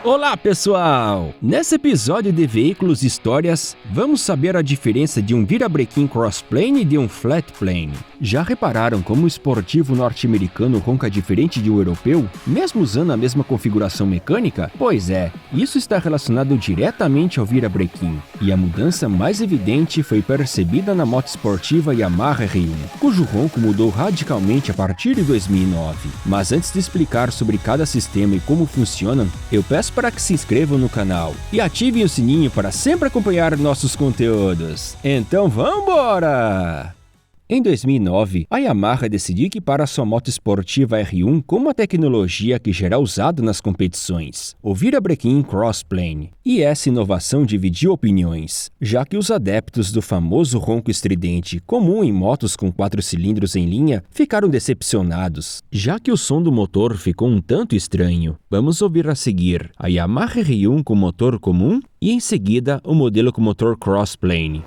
Olá pessoal! Nesse episódio de Veículos e Histórias, vamos saber a diferença de um virabrequim crossplane e de um flatplane. Já repararam como o esportivo norte-americano ronca diferente de um europeu, mesmo usando a mesma configuração mecânica? Pois é, isso está relacionado diretamente ao virabrequim, e a mudança mais evidente foi percebida na moto esportiva Yamaha R1, cujo ronco mudou radicalmente a partir de 2009. Mas antes de explicar sobre cada sistema e como funcionam, eu peço para que se inscrevam no canal e ativem o sininho para sempre acompanhar nossos conteúdos. Então vambora! Em 2009, a Yamaha decidiu equipar a sua moto esportiva R1 com uma tecnologia que já era usada nas competições, o virabrequim crossplane. E essa inovação dividiu opiniões, já que os adeptos do famoso ronco estridente, comum em motos com 4 cilindros em linha, ficaram decepcionados, já que o som do motor ficou um tanto estranho. Vamos ouvir a seguir a Yamaha R1 com motor comum e em seguida o modelo com motor crossplane.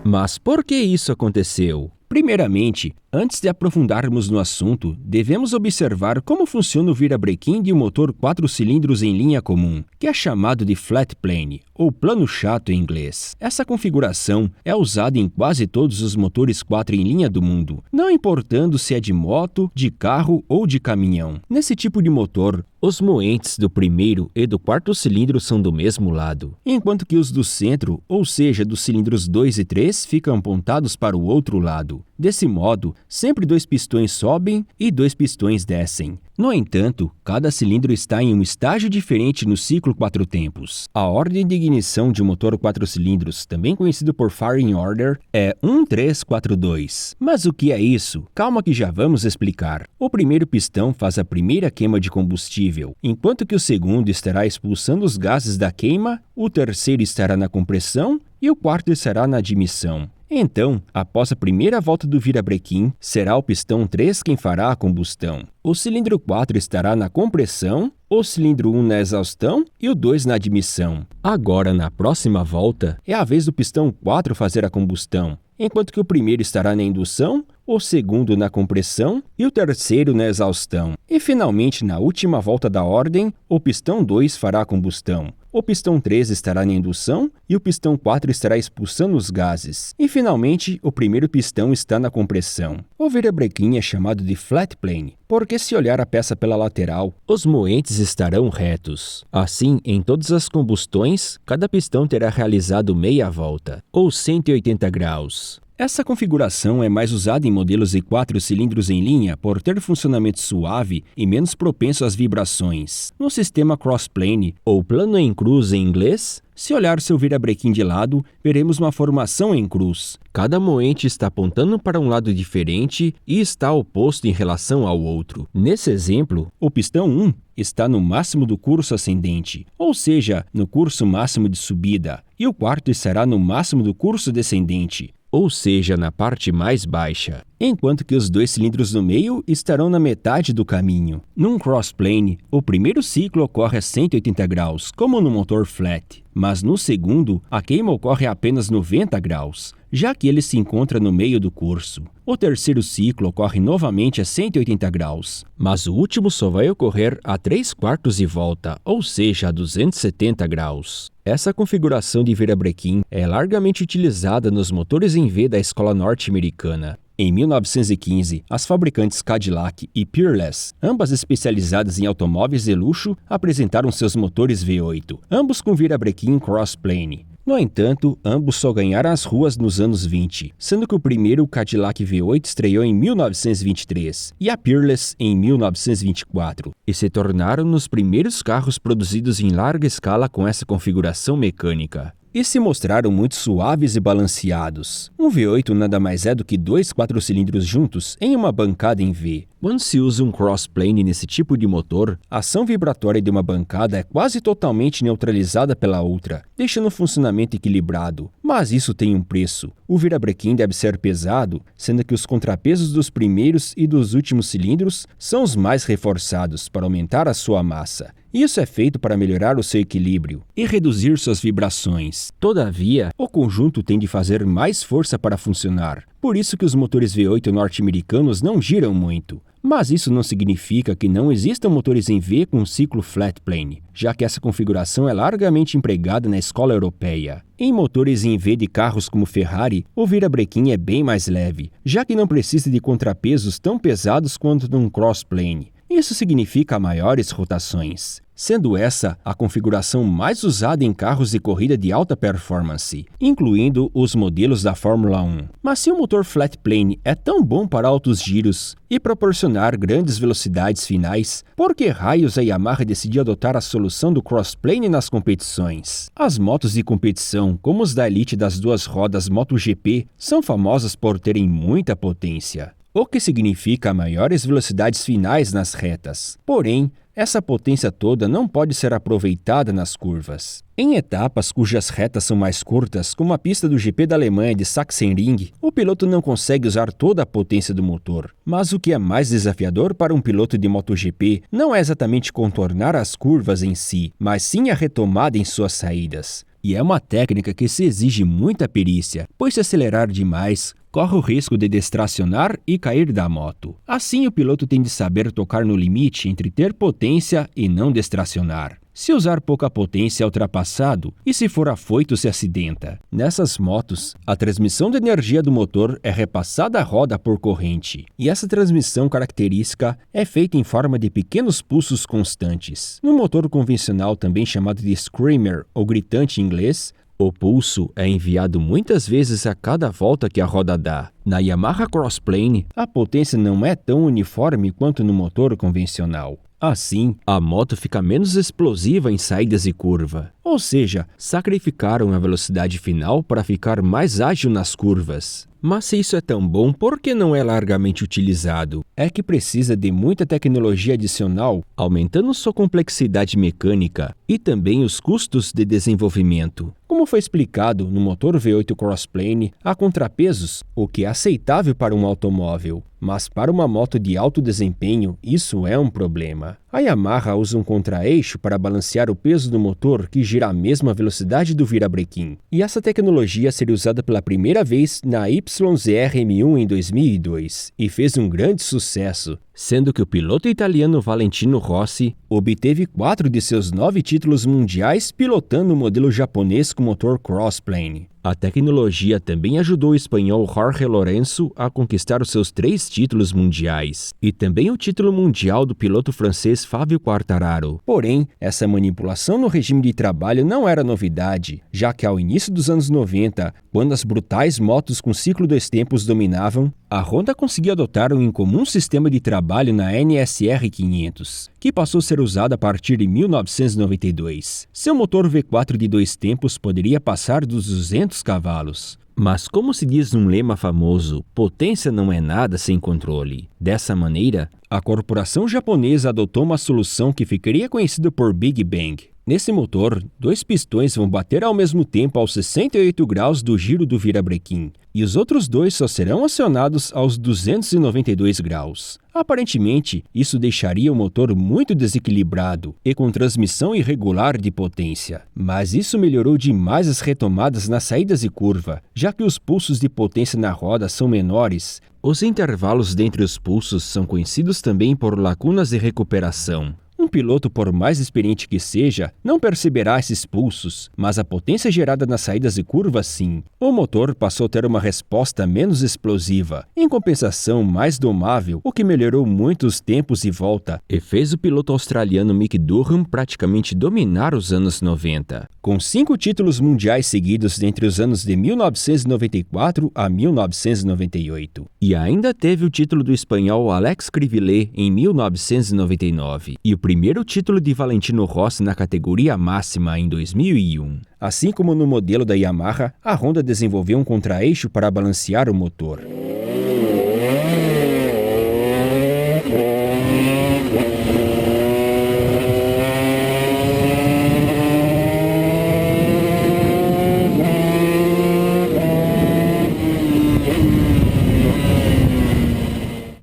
Mas por que isso aconteceu? Primeiramente, antes de aprofundarmos no assunto, devemos observar como funciona o virabrequim de um motor 4 cilindros em linha comum, que é chamado de flatplane, ou plano chato em inglês. Essa configuração é usada em quase todos os motores 4 em linha do mundo, não importando se é de moto, de carro ou de caminhão. Nesse tipo de motor, os moentes do primeiro e do quarto cilindro são do mesmo lado, enquanto que os do centro, ou seja, dos cilindros 2 e 3, ficam apontados para o outro lado. Desse modo, sempre 2 pistões sobem e 2 pistões descem. No entanto, cada cilindro está em um estágio diferente no ciclo 4 tempos. A ordem de ignição de um motor 4 cilindros, também conhecido por firing order, é 1-3-4-2. Mas o que é isso? Calma que já vamos explicar. O primeiro pistão faz a primeira queima de combustível, enquanto que o segundo estará expulsando os gases da queima, o terceiro estará na compressão e o quarto estará na admissão. Então, após a primeira volta do virabrequim, será o pistão 3 quem fará a combustão. O cilindro 4 estará na compressão, o cilindro 1 na exaustão e o 2 na admissão. Agora, na próxima volta, é a vez do pistão 4 fazer a combustão, enquanto que o primeiro estará na indução, o segundo na compressão e o terceiro na exaustão. E finalmente, na última volta da ordem, o pistão 2 fará a combustão. O pistão 3 estará na indução e o pistão 4 estará expulsando os gases. E finalmente, o primeiro pistão está na compressão. O virabrequim é chamado de flatplane, porque se olhar a peça pela lateral, os moentes estarão retos. Assim, em todas as combustões, cada pistão terá realizado meia volta, ou 180 graus. Essa configuração é mais usada em modelos de 4 cilindros em linha por ter funcionamento suave e menos propenso às vibrações. No sistema crossplane, ou plano em cruz em inglês, se olhar seu virabrequim de lado, veremos uma formação em cruz. Cada moente está apontando para um lado diferente e está oposto em relação ao outro. Nesse exemplo, o pistão 1 está no máximo do curso ascendente, ou seja, no curso máximo de subida, e o quarto estará no máximo do curso descendente, ou seja, na parte mais baixa, enquanto que os 2 cilindros no meio estarão na metade do caminho. Num crossplane, o primeiro ciclo ocorre a 180 graus, como no motor flat, mas no segundo, a queima ocorre a apenas 90 graus, já que ele se encontra no meio do curso. O terceiro ciclo ocorre novamente a 180 graus, mas o último só vai ocorrer a 3/4 de volta, ou seja, a 270 graus. Essa configuração de virabrequim é largamente utilizada nos motores em V da escola norte-americana. Em 1915, as fabricantes Cadillac e Peerless, ambas especializadas em automóveis de luxo, apresentaram seus motores V8, ambos com virabrequim crossplane. No entanto, ambos só ganharam as ruas nos anos 20, sendo que o primeiro Cadillac V8 estreou em 1923 e a Peerless em 1924, e se tornaram os primeiros carros produzidos em larga escala com essa configuração mecânica. E se mostraram muito suaves e balanceados. Um V8 nada mais é do que dois 4 cilindros juntos em uma bancada em V. Quando se usa um crossplane nesse tipo de motor, a ação vibratória de uma bancada é quase totalmente neutralizada pela outra, deixando o funcionamento equilibrado. Mas isso tem um preço. O virabrequim deve ser pesado, sendo que os contrapesos dos primeiros e dos últimos cilindros são os mais reforçados para aumentar a sua massa. Isso é feito para melhorar o seu equilíbrio e reduzir suas vibrações. Todavia, o conjunto tem de fazer mais força para funcionar. Por isso que os motores V8 norte-americanos não giram muito. Mas isso não significa que não existam motores em V com ciclo flat plane, já que essa configuração é largamente empregada na escola europeia. Em motores em V de carros como Ferrari, o virabrequim é bem mais leve, já que não precisa de contrapesos tão pesados quanto num crossplane. Isso significa maiores rotações, sendo essa a configuração mais usada em carros de corrida de alta performance, incluindo os modelos da Fórmula 1. Mas se o motor flat plane é tão bom para altos giros e proporcionar grandes velocidades finais, por que raios a Yamaha decidiu adotar a solução do crossplane nas competições? As motos de competição, como os da elite das duas rodas MotoGP, são famosas por terem muita potência, o que significa maiores velocidades finais nas retas. Porém, essa potência toda não pode ser aproveitada nas curvas. Em etapas cujas retas são mais curtas, como a pista do GP da Alemanha de Sachsenring, o piloto não consegue usar toda a potência do motor. Mas o que é mais desafiador para um piloto de MotoGP não é exatamente contornar as curvas em si, mas sim a retomada em suas saídas. E é uma técnica que se exige muita perícia, pois se acelerar demais, corre o risco de destracionar e cair da moto. Assim, o piloto tem de saber tocar no limite entre ter potência e não destracionar. Se usar pouca potência é ultrapassado e se for afoito se acidenta. Nessas motos, a transmissão de energia do motor é repassada à roda por corrente, e essa transmissão característica é feita em forma de pequenos pulsos constantes. No motor convencional, também chamado de screamer ou gritante em inglês, o pulso é enviado muitas vezes a cada volta que a roda dá. Na Yamaha Crossplane, a potência não é tão uniforme quanto no motor convencional. Assim, a moto fica menos explosiva em saídas e curva. Ou seja, sacrificaram a velocidade final para ficar mais ágil nas curvas. Mas se isso é tão bom, por que não é largamente utilizado? É que precisa de muita tecnologia adicional, aumentando sua complexidade mecânica e também os custos de desenvolvimento. Como foi explicado, no motor V8 Crossplane há contrapesos, o que é aceitável para um automóvel. Mas para uma moto de alto desempenho, isso é um problema. A Yamaha usa um contra-eixo para balancear o peso do motor que gira a mesma velocidade do virabrequim. E essa tecnologia seria usada pela primeira vez na YZR-M1 em 2002 e fez um grande sucesso, sendo que o piloto italiano Valentino Rossi obteve 4 de seus 9 títulos mundiais pilotando o modelo japonês com motor crossplane. A tecnologia também ajudou o espanhol Jorge Lorenzo a conquistar os seus 3 títulos mundiais, e também o título mundial do piloto francês Fábio Quartararo. Porém, essa manipulação no regime de trabalho não era novidade, já que ao início dos anos 90, quando as brutais motos com ciclo 2 tempos dominavam, a Honda conseguiu adotar um incomum sistema de trabalho na NSR 500, que passou a ser usado a partir de 1992. Seu motor V4 de 2 tempos poderia passar dos 200 cavalos. Mas como se diz num lema famoso, potência não é nada sem controle. Dessa maneira, a corporação japonesa adotou uma solução que ficaria conhecida por Big Bang. Nesse motor, 2 pistões vão bater ao mesmo tempo aos 68 graus do giro do virabrequim, e os outros 2 só serão acionados aos 292 graus. Aparentemente, isso deixaria o motor muito desequilibrado e com transmissão irregular de potência. Mas isso melhorou demais as retomadas nas saídas e curva, já que os pulsos de potência na roda são menores. Os intervalos dentre os pulsos são conhecidos também por lacunas de recuperação, Um piloto, por mais experiente que seja, não perceberá esses pulsos, mas a potência gerada nas saídas de curva sim. O motor passou a ter uma resposta menos explosiva, em compensação mais domável, o que melhorou muito os tempos de volta e fez o piloto australiano Mick Durham praticamente dominar os anos 90. Com 5 títulos mundiais seguidos entre os anos de 1994 a 1998. E ainda teve o título do espanhol Alex Crivillé em 1999 e o primeiro título de Valentino Rossi na categoria máxima em 2001. Assim como no modelo da Yamaha, a Honda desenvolveu um contraeixo para balancear o motor.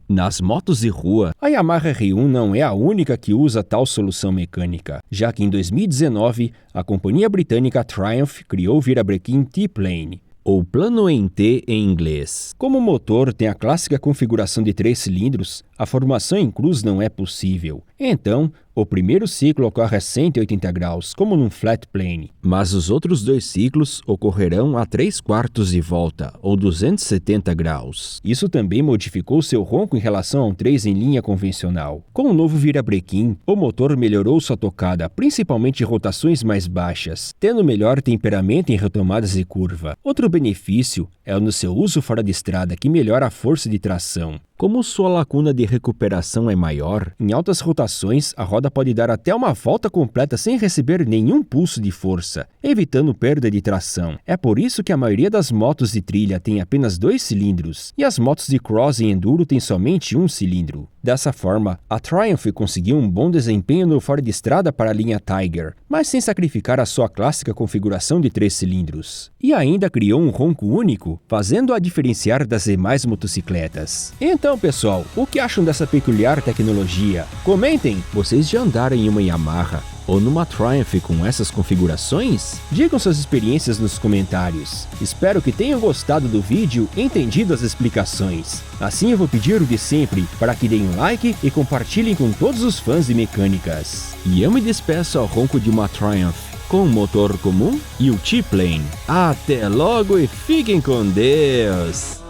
Nas motos de rua, a Yamaha R1 não é a única que usa tal solução mecânica, já que em 2019, a companhia britânica Triumph criou o virabrequim T-Plane, ou plano em T em inglês. Como o motor tem a clássica configuração de 3 cilindros, a formação em cruz não é possível. Então, o primeiro ciclo ocorre a 180 graus, como num flat plane, mas os outros 2 ciclos ocorrerão a 3/4 de volta, ou 270 graus. Isso também modificou seu ronco em relação a um 3 em linha convencional. Com o novo virabrequim, o motor melhorou sua tocada, principalmente em rotações mais baixas, tendo melhor temperamento em retomadas de curva. Outro benefício é no seu uso fora de estrada, que melhora a força de tração. Como sua lacuna de recuperação é maior, em altas rotações a roda pode dar até uma volta completa sem receber nenhum pulso de força, evitando perda de tração. É por isso que a maioria das motos de trilha tem apenas 2 cilindros, e as motos de cross e enduro têm somente 1 cilindro. Dessa forma, a Triumph conseguiu um bom desempenho no fora de estrada para a linha Tiger, mas sem sacrificar a sua clássica configuração de 3 cilindros. E ainda criou um ronco único, fazendo-a diferenciar das demais motocicletas. Então, pessoal, o que acham dessa peculiar tecnologia? Comentem! Vocês já andaram em uma Yamaha ou numa Triumph com essas configurações? Digam suas experiências nos comentários. Espero que tenham gostado do vídeo e entendido as explicações. Assim eu vou pedir o de sempre, para que deem um like e compartilhem com todos os fãs de mecânicas. E eu me despeço ao ronco de uma Triumph, com um motor comum e o T-Plane. Até logo e fiquem com Deus!